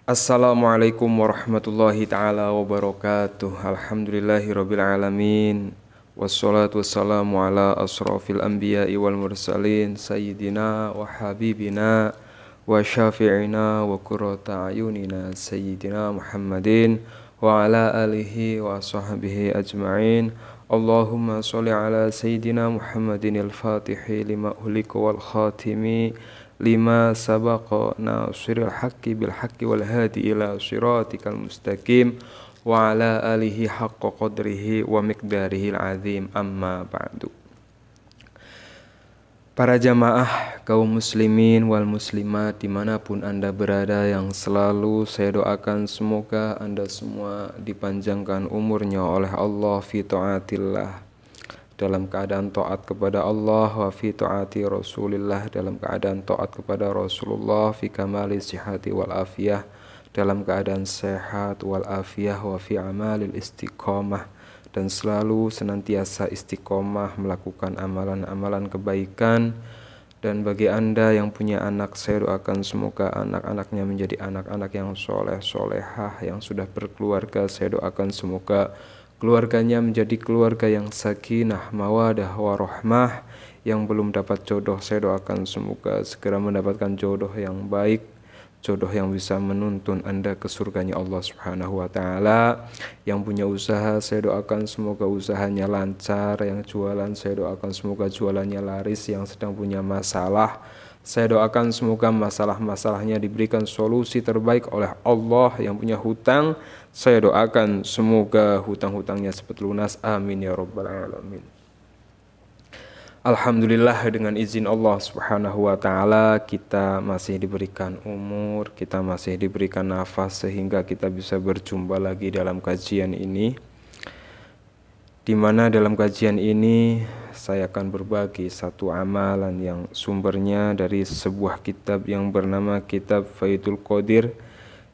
Assalamualaikum warahmatullahi taala wabarakatuh. Alhamdulillahirabbil alamin. Wassalatu wassalamu ala asrofil anbiya'i wal mursalin sayyidina wa habibina wa syafi'ina wa qurrata ayunina sayyidina Muhammadin wa ala alihi wa sahbihi ajma'in. Allahumma sholli ala sayyidina Muhammadin al-fatihi lima uhlika wal khatimi lima sabaqa nasiril haqqi bil haqqi wal hadi ila siratikal mustaqim wa ala alihi haqqa qadrihi wa miqdarihil azim, amma ba'du. Para jamaah kaum muslimin wal muslimat dimanapun anda berada, yang selalu saya doakan semoga anda semua dipanjangkan umurnya oleh Allah fi taatillah, dalam keadaan taat kepada Allah, wa fi taati Rasulillah, dalam keadaan taat kepada Rasulullah, fi kamali sihati wal afiyah, dalam keadaan sehat wal afiyah, wa fi amalil istiqomah, dan selalu senantiasa istiqomah melakukan amalan-amalan kebaikan. Dan bagi anda yang punya anak, saya doakan semoga anak-anaknya menjadi anak-anak yang soleh solehah, yang sudah berkeluarga, saya doakan semoga keluarganya menjadi keluarga yang sakinah, mawadah, warahmah. Yang belum dapat jodoh, saya doakan semoga segera mendapatkan jodoh yang baik, jodoh yang bisa menuntun anda ke surganya Allah Subhanahu wa ta'ala. Yang punya usaha, saya doakan semoga usahanya lancar. Yang jualan, saya doakan semoga jualannya laris. Yang sedang punya masalah, saya doakan semoga masalah-masalahnya diberikan solusi terbaik oleh Allah. Yang punya hutang, saya doakan semoga hutang-hutangnya cepat lunas. Amin ya rabbal alamin. Alhamdulillah, dengan izin Allah Subhanahu wa ta'ala kita masih diberikan umur, kita masih diberikan nafas sehingga kita bisa berjumpa lagi dalam kajian ini, di mana dalam kajian ini saya akan berbagi satu amalan yang sumbernya dari sebuah kitab yang bernama Kitab Faidul Qadir,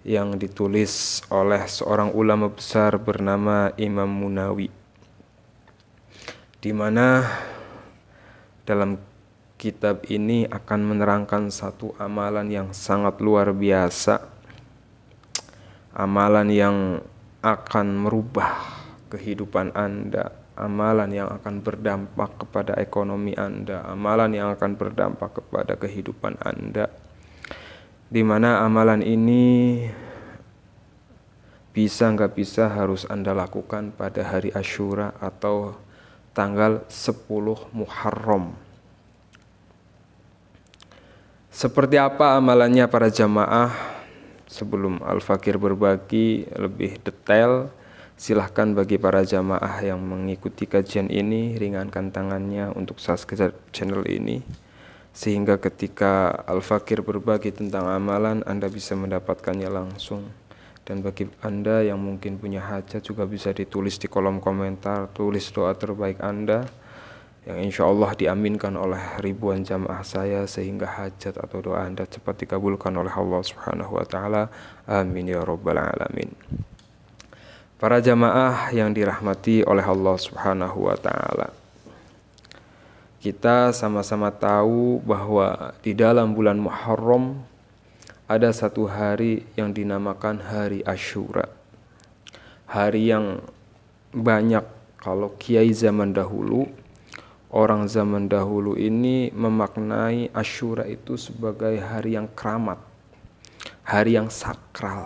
yang ditulis oleh seorang ulama besar bernama Imam Munawi, di mana dalam kitab ini akan menerangkan satu amalan yang sangat luar biasa, amalan yang akan merubah kehidupan anda, amalan yang akan berdampak kepada ekonomi anda, amalan yang akan berdampak kepada kehidupan anda, di mana amalan ini bisa nggak bisa harus anda lakukan pada hari Asyura atau tanggal 10 Muharram. Seperti apa amalannya para jamaah? Sebelum Al-Fakir berbagi lebih detail, silahkan bagi para jamaah yang mengikuti kajian ini, ringankan tangannya untuk subscribe channel ini, sehingga ketika Al-Fakir berbagi tentang amalan, anda bisa mendapatkannya langsung. Dan bagi anda yang mungkin punya hajat juga bisa ditulis di kolom komentar, tulis doa terbaik anda yang insya Allah diaminkan oleh ribuan jamaah saya, sehingga hajat atau doa anda cepat dikabulkan oleh Allah Subhanahu wa ta'ala. Amin ya rabbal alamin. Para jamaah yang dirahmati oleh Allah Subhanahu wa ta'ala, kita sama-sama tahu bahwa di dalam bulan Muharram ada satu hari yang dinamakan hari Asyura. Hari yang banyak kalau kiai zaman dahulu, orang zaman dahulu ini memaknai Asyura itu sebagai hari yang keramat, hari yang sakral.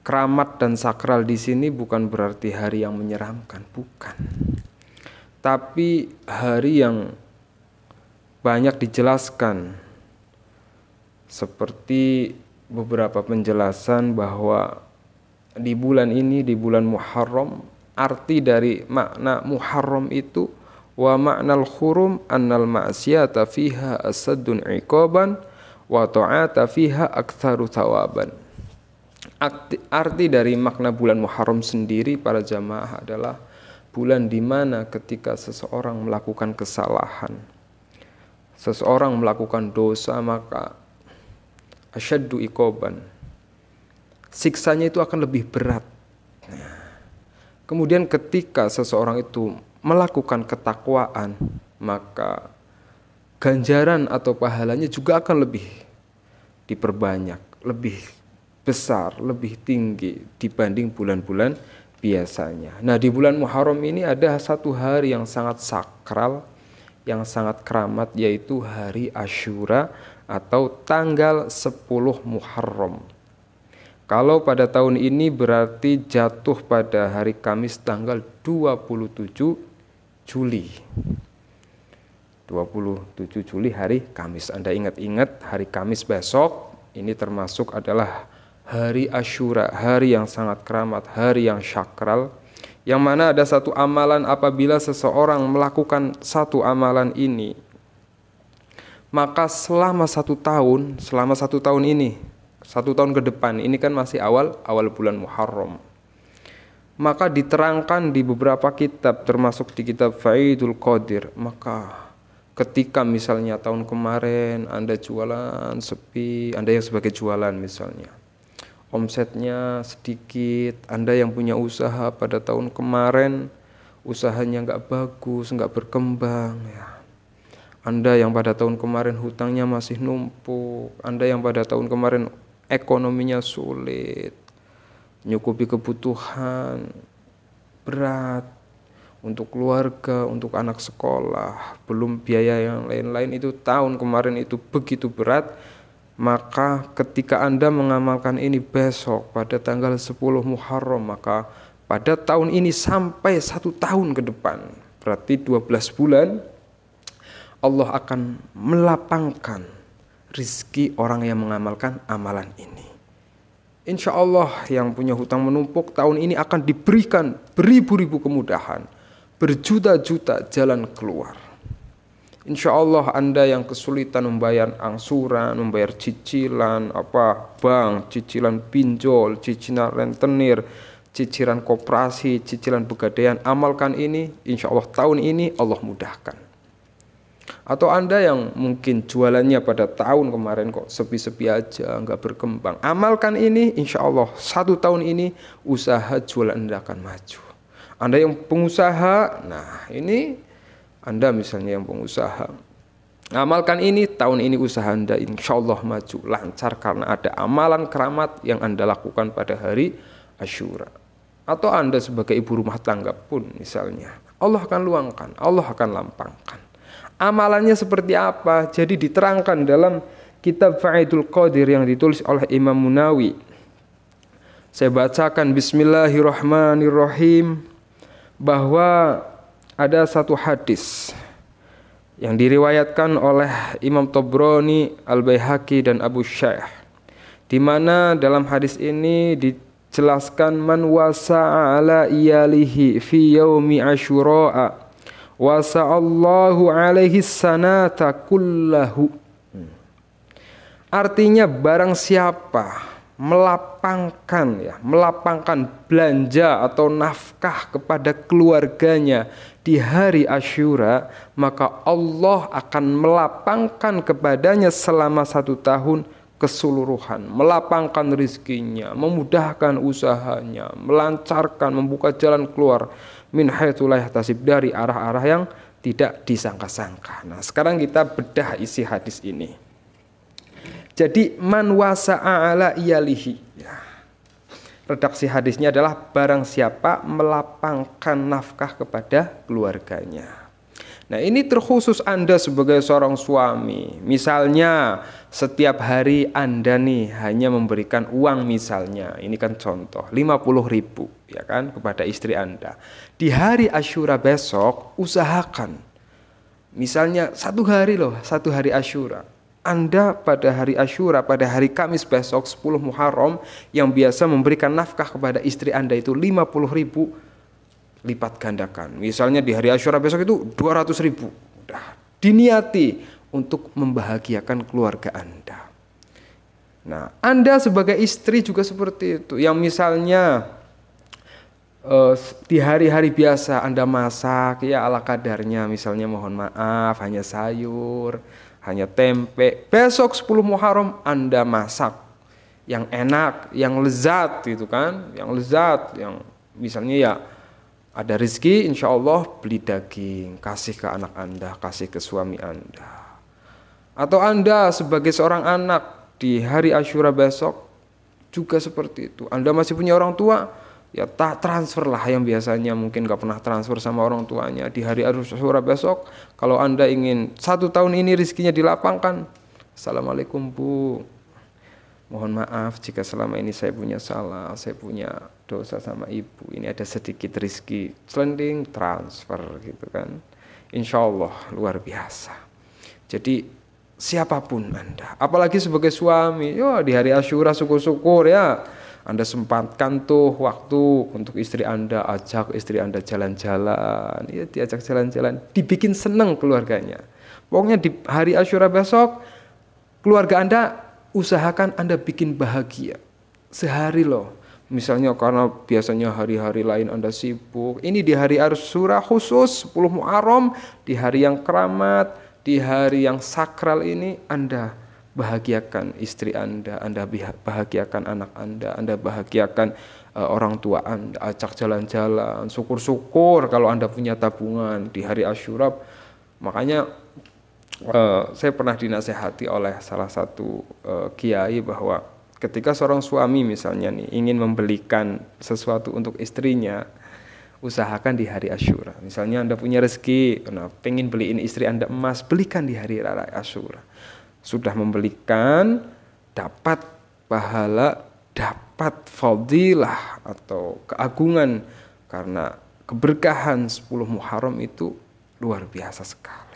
Keramat dan sakral di sini bukan berarti hari yang menyeramkan, bukan. Tapi hari yang banyak dijelaskan, seperti beberapa penjelasan bahwa di bulan ini, di bulan Muharram, arti dari makna Muharram itu wa ma'nal khurum annal ma'siyata fiha asaddun iqaban wa ta'ata fiha aktsaru thawaban. Arti dari makna bulan Muharram sendiri para jamaah adalah bulan di mana ketika seseorang melakukan kesalahan, seseorang melakukan dosa, maka asyaddu iqaban, siksanya itu akan lebih berat. Kemudian ketika seseorang itu melakukan ketakwaan, maka ganjaran atau pahalanya juga akan lebih diperbanyak, lebih besar, lebih tinggi dibanding bulan-bulan biasanya. Nah, di bulan Muharram ini ada satu hari yang sangat sakral, yang sangat keramat, yaitu hari Asyura atau tanggal 10 Muharram. Kalau pada tahun ini berarti jatuh pada hari Kamis tanggal 27 Juli. 27 Juli hari Kamis. Anda ingat-ingat hari Kamis besok ini termasuk adalah hari Asyura, hari yang sangat keramat, hari yang sakral, yang mana ada satu amalan apabila seseorang melakukan satu amalan ini, maka selama satu tahun ini, satu tahun ke depan, ini kan masih awal bulan Muharram, maka diterangkan di beberapa kitab termasuk di kitab Faidul Qadir, maka ketika misalnya tahun kemarin Anda jualan sepi, Anda yang sebagai jualan misalnya, omsetnya sedikit, Anda yang punya usaha pada tahun kemarin usahanya nggak bagus, nggak berkembang ya. Anda yang pada tahun kemarin hutangnya masih numpuk, Anda yang pada tahun kemarin ekonominya sulit, nyukupi kebutuhan berat untuk keluarga, untuk anak sekolah, belum biaya yang lain-lain, itu tahun kemarin itu begitu berat. Maka ketika Anda mengamalkan ini besok pada tanggal 10 Muharram, maka pada tahun ini sampai 1 tahun ke depan, berarti 12 bulan, Allah akan melapangkan rizki orang yang mengamalkan amalan ini. Insya Allah yang punya hutang menumpuk tahun ini akan diberikan beribu-ribu kemudahan, berjuta-juta jalan keluar. Insya Allah Anda yang kesulitan membayar angsuran, membayar cicilan bank, cicilan pinjol, cicilan rentenir, cicilan koperasi, cicilan pegadaian, amalkan ini, insya Allah tahun ini Allah mudahkan. Atau Anda yang mungkin jualannya pada tahun kemarin kok sepi-sepi aja, nggak berkembang, amalkan ini, insya Allah 1 tahun ini usaha jualan Anda akan maju. Anda yang pengusaha, nah ini Anda misalnya yang pengusaha, amalkan ini, tahun ini usaha Anda insya Allah maju, lancar, karena ada amalan keramat yang Anda lakukan pada hari Asyura. Atau Anda sebagai ibu rumah tangga pun misalnya, Allah akan luangkan, Allah akan lampangkan. Amalannya seperti apa? Jadi diterangkan dalam kitab Faidul Qadir yang ditulis oleh Imam Munawi. Saya bacakan, Bismillahirrahmanirrahim, bahwa ada satu hadis yang diriwayatkan oleh Imam Tabrani, Al-Baihaqi dan Abu Syaikh, di mana dalam hadis ini dijelaskan man wasa'a ala iyalihi fi yaumi asyura'a wasa'allahu alaihi sanata kullahu. Artinya barang siapa melapangkan belanja atau nafkah kepada keluarganya di hari Asyura, maka Allah akan melapangkan kepadanya selama 1 tahun keseluruhan, melapangkan rizkinya, memudahkan usahanya, melancarkan, membuka jalan keluar min haitsu la yahtasib, dari arah-arah yang tidak disangka-sangka. Nah, sekarang kita bedah isi hadis ini. Jadi man wasa'a ala iyalihi, ya. Redaksi hadisnya adalah barang siapa melapangkan nafkah kepada keluarganya. Nah, ini terkhusus Anda sebagai seorang suami. Misalnya setiap hari Anda nih hanya memberikan uang, misalnya, ini kan contoh, 50.000 ya kan, kepada istri Anda. Di hari Asyura besok usahakan, misalnya 1 hari Asyura, Anda pada hari Asyura, pada hari Kamis besok 10 Muharram, yang biasa memberikan nafkah kepada istri Anda itu 50.000, lipat gandakan. Misalnya di hari Asyura besok itu 200.000. Udah diniati untuk membahagiakan keluarga Anda. Nah, Anda sebagai istri juga seperti itu. Yang misalnya di hari-hari biasa Anda masak ya ala kadarnya, misalnya mohon maaf hanya sayur, hanya tempe. Besok 10 Muharram Anda masak yang enak, yang lezat gitu kan, yang lezat, yang misalnya ya ada rezeki, insya Allah beli daging, kasih ke anak Anda, kasih ke suami Anda. Atau Anda sebagai seorang anak di hari Asyura besok, juga seperti itu. Anda masih punya orang tua, ya tak transfer lah yang biasanya mungkin gak pernah transfer sama orang tuanya di hari Asyura besok. Kalau Anda ingin 1 tahun ini rizkinya dilapangkan, Assalamualaikum Bu, mohon maaf jika selama ini saya punya salah, saya punya dosa sama ibu, ini ada sedikit rizki, selending transfer gitu kan. Insya Allah luar biasa. Jadi siapapun Anda, apalagi sebagai suami, ya di hari Asyura syukur-syukur ya Anda sempatkan tuh waktu untuk istri Anda, ajak istri Anda jalan-jalan, ya diajak jalan-jalan, dibikin seneng keluarganya. Pokoknya di hari Asyura besok, keluarga Anda usahakan Anda bikin bahagia sehari loh. Misalnya karena biasanya hari-hari lain Anda sibuk, ini di hari Asyura khusus 10 Muharram, di hari yang keramat, di hari yang sakral ini Anda bahagiakan istri Anda bahagiakan anak Anda bahagiakan orang tua Anda, ajak jalan-jalan, syukur-syukur kalau Anda punya tabungan di hari Asyura. Makanya saya pernah dinasehati oleh salah satu kiai bahwa ketika seorang suami misalnya nih ingin membelikan sesuatu untuk istrinya, usahakan di hari Asyura. Misalnya Anda punya rezeki, pengen beliin istri Anda emas, belikan di hari Asyura. Sudah membelikan, dapat pahala, dapat fadilah atau keagungan karena keberkahan 10 Muharram itu luar biasa sekali.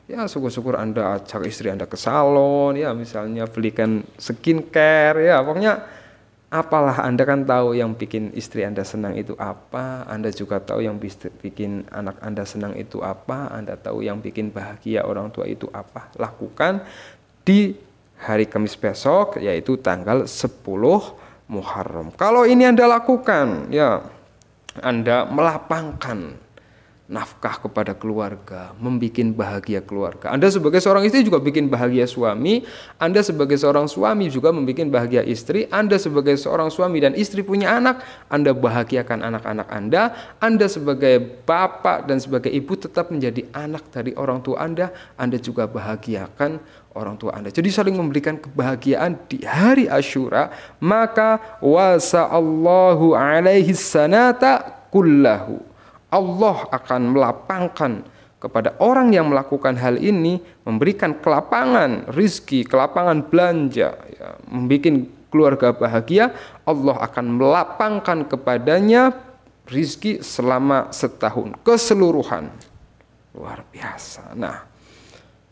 Ya syukur-syukur Anda ajak istri Anda ke salon, ya misalnya belikan skincare, ya pokoknya apalah, Anda kan tahu yang bikin istri Anda senang itu apa, Anda juga tahu yang bikin anak Anda senang itu apa, Anda tahu yang bikin bahagia orang tua itu apa. Lakukan di hari Kamis besok, yaitu tanggal 10 Muharram. Kalau ini Anda lakukan, ya Anda melapangkan nafkah kepada keluarga, membikin bahagia keluarga. Anda sebagai seorang istri juga bikin bahagia suami, Anda sebagai seorang suami juga membikin bahagia istri, Anda sebagai seorang suami dan istri punya anak, Anda bahagiakan anak-anak Anda sebagai bapak dan sebagai ibu tetap menjadi anak dari orang tua Anda juga bahagiakan orang tua Anda. Jadi saling memberikan kebahagiaan di hari Asyura, maka wasa'allahu alaihi sanata kullahu. Allah akan melapangkan kepada orang yang melakukan hal ini, memberikan kelapangan rizki, kelapangan belanja, ya, membuat keluarga bahagia. Allah akan melapangkan kepadanya rizki selama setahun keseluruhan. Luar biasa. Nah,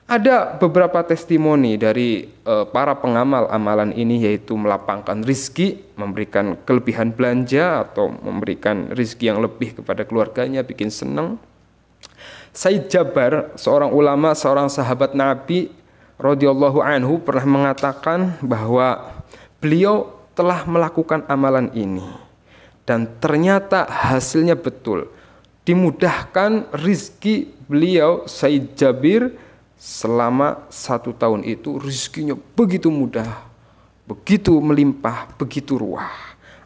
ada beberapa testimoni dari para pengamal amalan ini, yaitu melapangkan rizki, memberikan kelebihan belanja atau memberikan rizki yang lebih kepada keluarganya, bikin senang. Said Jabar, seorang ulama, seorang sahabat Nabi radhiyallahu anhu, pernah mengatakan bahwa beliau telah melakukan amalan ini dan ternyata hasilnya betul. Dimudahkan rizki beliau Said Jabir selama 1 tahun itu, rizkinya begitu mudah, begitu melimpah, begitu ruah.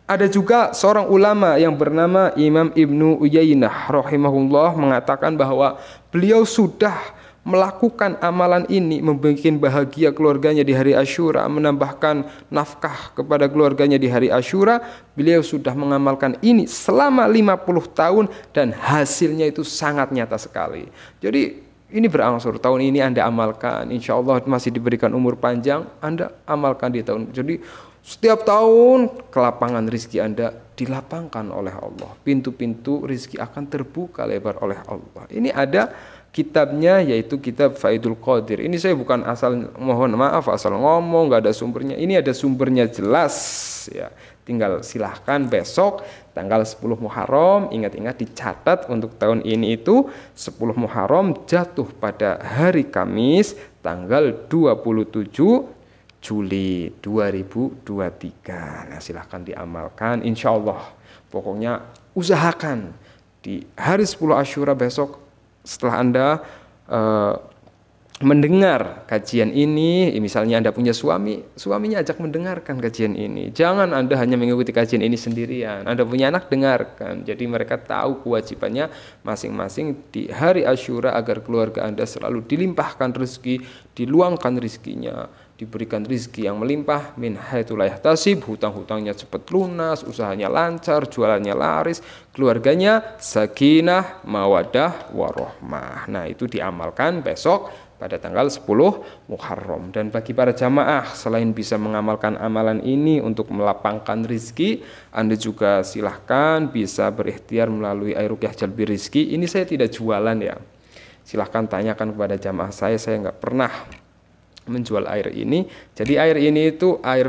Ada juga seorang ulama yang bernama Imam Ibnu Uyainah rahimahullah mengatakan bahwa beliau sudah melakukan amalan ini, membuat bahagia keluarganya di hari Asyura, menambahkan nafkah kepada keluarganya di hari Asyura. Beliau sudah mengamalkan ini selama 50 tahun dan hasilnya itu sangat nyata sekali. Jadi ini berangsur, tahun ini Anda amalkan, insya Allah masih diberikan umur panjang, Anda amalkan di tahun. Jadi setiap tahun kelapangan rizki Anda dilapangkan oleh Allah. Pintu-pintu rizki akan terbuka lebar oleh Allah. Ini ada kitabnya, yaitu kitab Faidul Qadir. Ini saya bukan asal, mohon maaf, asal ngomong, nggak ada sumbernya. Ini ada sumbernya jelas, ya. Tinggal silahkan besok tanggal 10 Muharram, ingat-ingat dicatat untuk tahun ini itu 10 Muharram jatuh pada hari Kamis tanggal 27 Juli 2023. Nah, silahkan diamalkan insya Allah. Pokoknya usahakan di hari 10 Asyura besok, setelah Anda mendengar kajian ini, misalnya Anda punya suami, suaminya ajak mendengarkan kajian ini. Jangan Anda hanya mengikuti kajian ini sendirian. Anda punya anak, dengarkan. Jadi mereka tahu kewajibannya masing-masing di hari Asyura agar keluarga Anda selalu dilimpahkan rezeki, diluangkan rezekinya, diberikan rizki yang melimpah, min haitsu la yahtasib, hutang-hutangnya cepat lunas, usahanya lancar, jualannya laris, keluarganya sakinah, mawadah, warohmah. Nah, itu diamalkan besok pada tanggal 10 Muharram. Dan bagi para jamaah, selain bisa mengamalkan amalan ini untuk melapangkan rizki, Anda juga silahkan bisa berikhtiar melalui air ruqyah jalbi rizki. Ini saya tidak jualan ya, silahkan tanyakan kepada jamaah saya nggak pernah menjual air ini. Jadi air ini itu air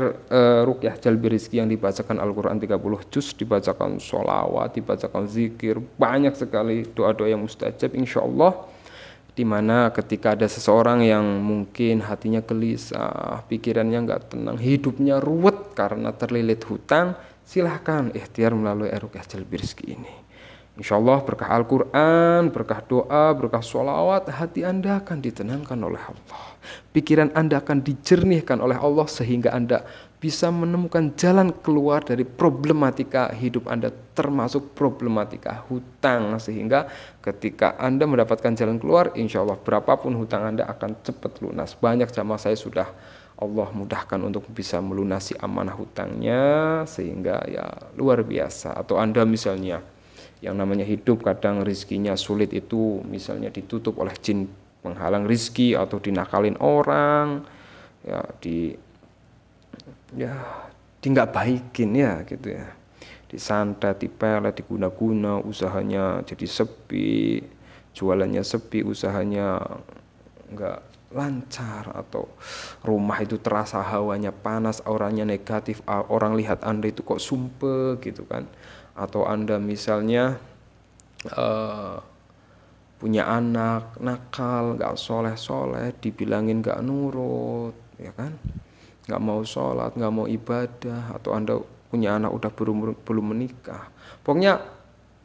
ruqyah jalbi rizki yang dibacakan Al-Quran 30 juz, dibacakan sholawat, dibacakan zikir, banyak sekali doa-doa yang mustajab insyaallah. Dimana ketika ada seseorang yang mungkin hatinya gelisah, pikirannya nggak tenang, hidupnya ruwet karena terlilit hutang, silahkan ikhtiar melalui air ruqyah jalbi rizki ini. Insya Allah berkah Al-Quran, berkah doa, berkah sholawat, hati Anda akan ditenangkan oleh Allah. Pikiran Anda akan dijernihkan oleh Allah sehingga Anda bisa menemukan jalan keluar dari problematika hidup Anda, termasuk problematika hutang. Sehingga ketika Anda mendapatkan jalan keluar, insya Allah berapapun hutang Anda akan cepat lunas. Banyak jamaah saya sudah Allah mudahkan untuk bisa melunasi amanah hutangnya, sehingga ya luar biasa. Atau Anda misalnya yang namanya hidup kadang rizkinya sulit, itu misalnya ditutup oleh jin penghalang rizki atau dinakalin orang, ya di nggak baikin ya gitu ya, disantet, dipelet, diguna-guna, usahanya jadi sepi, jualannya sepi, usahanya nggak lancar, atau rumah itu terasa hawanya panas, auranya negatif, orang lihat Anda itu kok sumpah gitu kan. Atau Anda misalnya punya anak nakal, gak soleh-soleh, dibilangin gak nurut, ya kan, gak mau sholat, gak mau ibadah. Atau Anda punya anak udah belum menikah. Pokoknya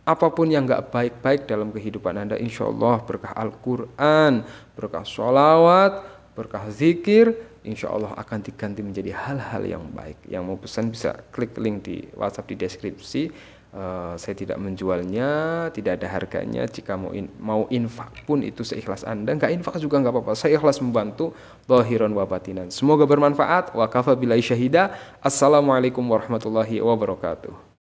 apapun yang gak baik-baik dalam kehidupan Anda, insya Allah berkah Al-Quran, berkah sholawat, berkah zikir, insya Allah akan diganti menjadi hal-hal yang baik. Yang mau pesan bisa klik link di WhatsApp di deskripsi. Saya tidak menjualnya, tidak ada harganya. Jika mau infak pun itu seikhlas Anda, nggak infak juga nggak apa-apa. Saya ikhlas membantu zahiran wa batinan. Semoga bermanfaat. Wa kafa billahi syahida. Assalamualaikum warahmatullahi wabarakatuh.